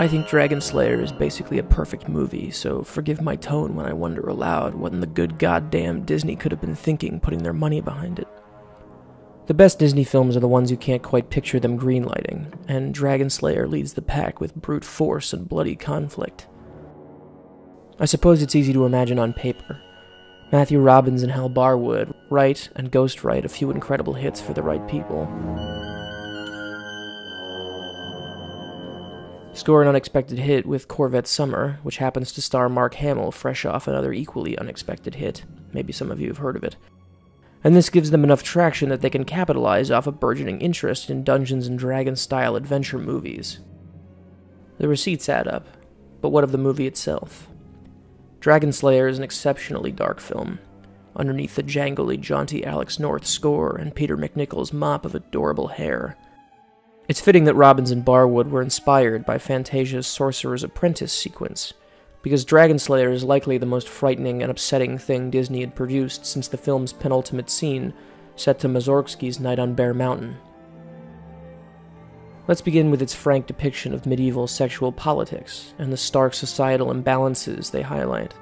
I think Dragonslayer is basically a perfect movie, so forgive my tone when I wonder aloud what in the good goddamn Disney could have been thinking putting their money behind it. The best Disney films are the ones you can't quite picture them greenlighting, and Dragonslayer leads the pack with brute force and bloody conflict. I suppose it's easy to imagine on paper. Matthew Robbins and Hal Barwood write and ghostwrite a few incredible hits for the right people. Score an unexpected hit with Corvette Summer, which happens to star Mark Hamill fresh off another equally unexpected hit. Maybe some of you have heard of it. And this gives them enough traction that they can capitalize off a burgeoning interest in Dungeons & Dragons-style adventure movies. The receipts add up, but what of the movie itself? Dragonslayer is an exceptionally dark film. Underneath the jangly, jaunty Alex North score and Peter McNichol's mop of adorable hair, it's fitting that Robbins and Barwood were inspired by Fantasia's Sorcerer's Apprentice sequence, because Dragonslayer is likely the most frightening and upsetting thing Disney had produced since the film's penultimate scene, set to Mussorgsky's Night on Bear Mountain. Let's begin with its frank depiction of medieval sexual politics and the stark societal imbalances they highlight.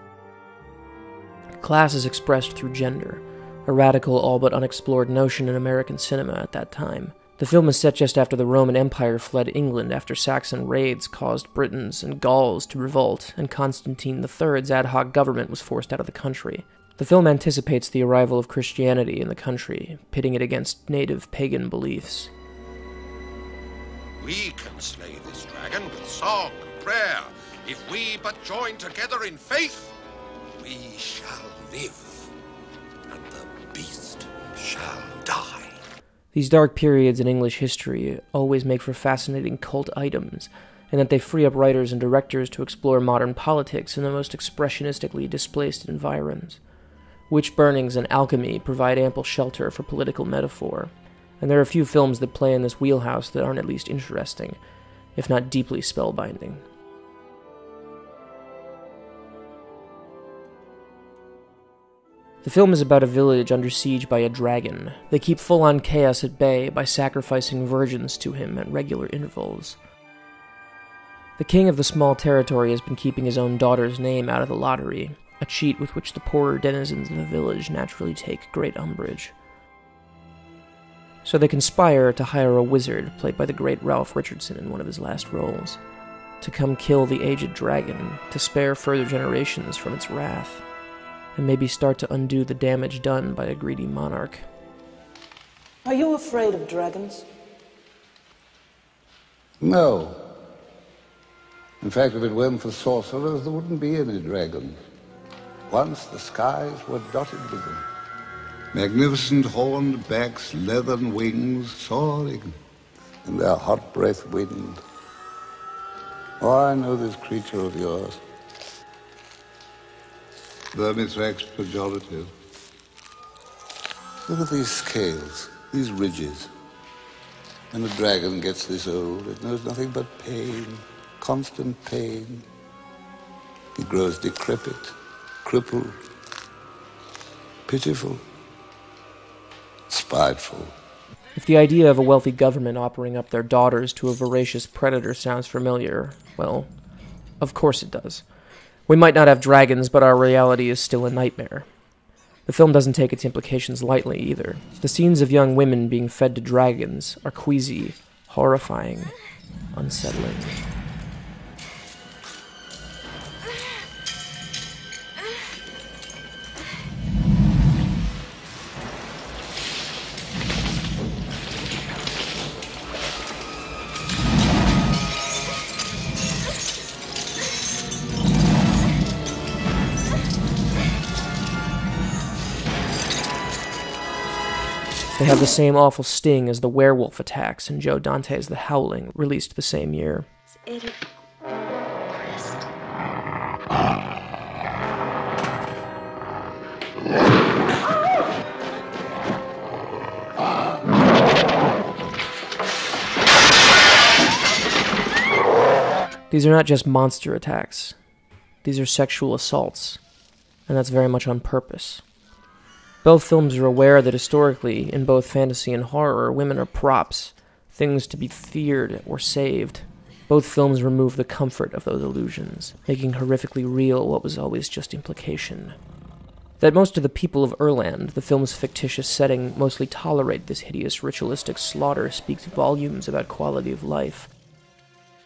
Class is expressed through gender, a radical, all but unexplored notion in American cinema at that time. The film is set just after the Roman Empire fled England after Saxon raids caused Britons and Gauls to revolt, and Constantine III's ad hoc government was forced out of the country. The film anticipates the arrival of Christianity in the country, pitting it against native pagan beliefs. We can slay this dragon with song and prayer. If we but join together in faith, we shall live, and the beast shall die. These dark periods in English history always make for fascinating cult items, and that they free up writers and directors to explore modern politics in the most expressionistically displaced environs. Witch burnings and alchemy provide ample shelter for political metaphor, and there are few films that play in this wheelhouse that aren't at least interesting, if not deeply spellbinding. The film is about a village under siege by a dragon. They keep full-on chaos at bay by sacrificing virgins to him at regular intervals. The king of the small territory has been keeping his own daughter's name out of the lottery, a cheat with which the poorer denizens of the village naturally take great umbrage. So they conspire to hire a wizard, played by the great Ralph Richardson in one of his last roles, to come kill the aged dragon, to spare further generations from its wrath, and maybe start to undo the damage done by a greedy monarch. Are you afraid of dragons? No. In fact, if it weren't for sorcerers, there wouldn't be any dragons. Once the skies were dotted with them. Magnificent horned backs, leathern wings, soaring in their hot breath wind. Oh, I know this creature of yours. Vermithrax pejorative. Look at these scales, these ridges. When a dragon gets this old, it knows nothing but pain, constant pain. It grows decrepit, crippled, pitiful, spiteful. If the idea of a wealthy government offering up their daughters to a voracious predator sounds familiar, well, of course it does. We might not have dragons, but our reality is still a nightmare. The film doesn't take its implications lightly, either. The scenes of young women being fed to dragons are queasy, horrifying, unsettling. They have the same awful sting as the werewolf attacks in Joe Dante's The Howling, released the same year. These are not just monster attacks. These are sexual assaults, and that's very much on purpose. Both films are aware that historically, in both fantasy and horror, women are props, things to be feared or saved. Both films remove the comfort of those illusions, making horrifically real what was always just implication. That most of the people of Erland, the film's fictitious setting, mostly tolerate this hideous ritualistic slaughter speaks volumes about quality of life.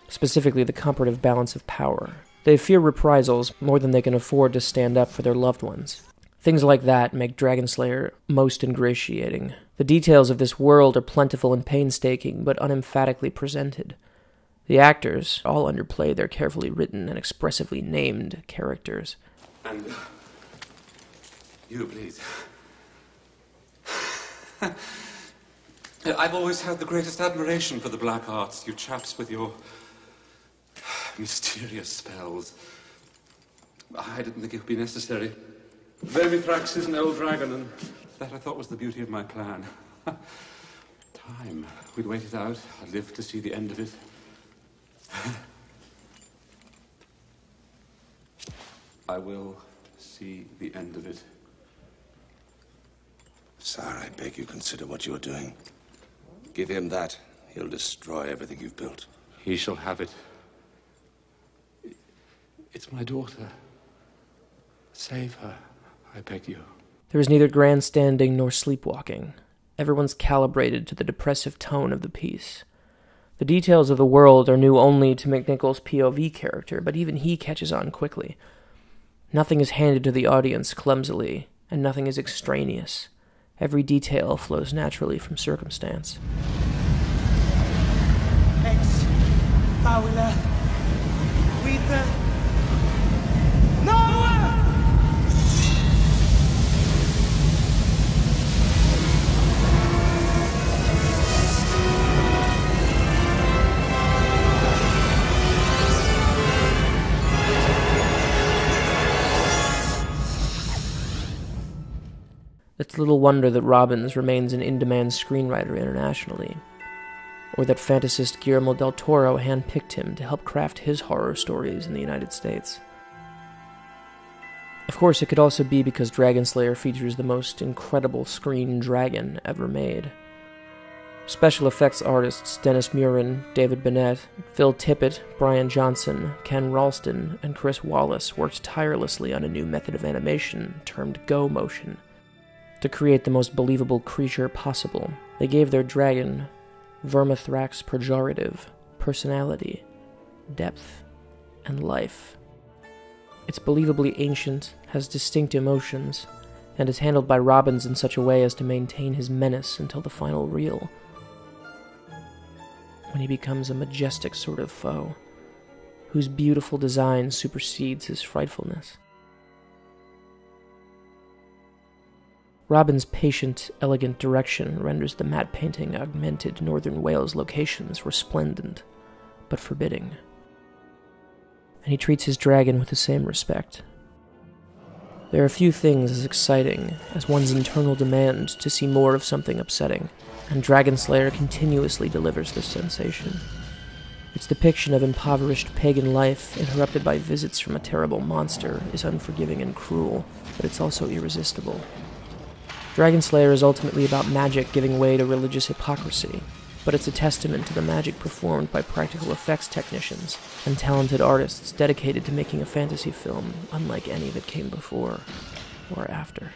Specifically, the comparative balance of power. They fear reprisals more than they can afford to stand up for their loved ones. Things like that make Dragonslayer most ingratiating. The details of this world are plentiful and painstaking, but unemphatically presented. The actors all underplay their carefully written and expressively named characters. And you, please. I've always had the greatest admiration for the black arts, you chaps with your mysterious spells. I didn't think it would be necessary. Baby Thrax is an old dragon, and that I thought was the beauty of my plan. Time. We'd wait it out. I'd live to see the end of it. I will see the end of it. Sir, I beg you consider what you're doing. Give him that. He'll destroy everything you've built. He shall have it. It's my daughter. Save her, I beg you. There is neither grandstanding nor sleepwalking. Everyone's calibrated to the depressive tone of the piece. The details of the world are new only to McNichol's POV character, but even he catches on quickly. Nothing is handed to the audience clumsily, and nothing is extraneous. Every detail flows naturally from circumstance. Ex Paula Vita Noah! It's little wonder that Robbins remains an in-demand screenwriter internationally, or that fantasist Guillermo del Toro handpicked him to help craft his horror stories in the United States. Of course, it could also be because Dragonslayer features the most incredible screen dragon ever made. Special effects artists Dennis Murin, David Bennett, Phil Tippett, Brian Johnson, Ken Ralston, and Chris Wallace worked tirelessly on a new method of animation termed Go Motion. To create the most believable creature possible, they gave their dragon Vermithrax pejorative, personality, depth, and life. It's believably ancient, has distinct emotions, and is handled by Robbins in such a way as to maintain his menace until the final reel, when he becomes a majestic sort of foe, whose beautiful design supersedes his frightfulness. Robbins' patient, elegant direction renders the matte painting augmented Northern Wales locations resplendent, but forbidding. And he treats his dragon with the same respect. There are few things as exciting as one's internal demand to see more of something upsetting, and Dragonslayer continuously delivers this sensation. Its depiction of impoverished pagan life, interrupted by visits from a terrible monster, is unforgiving and cruel, but it's also irresistible. Dragonslayer is ultimately about magic giving way to religious hypocrisy, but it's a testament to the magic performed by practical effects technicians and talented artists dedicated to making a fantasy film unlike any that came before or after.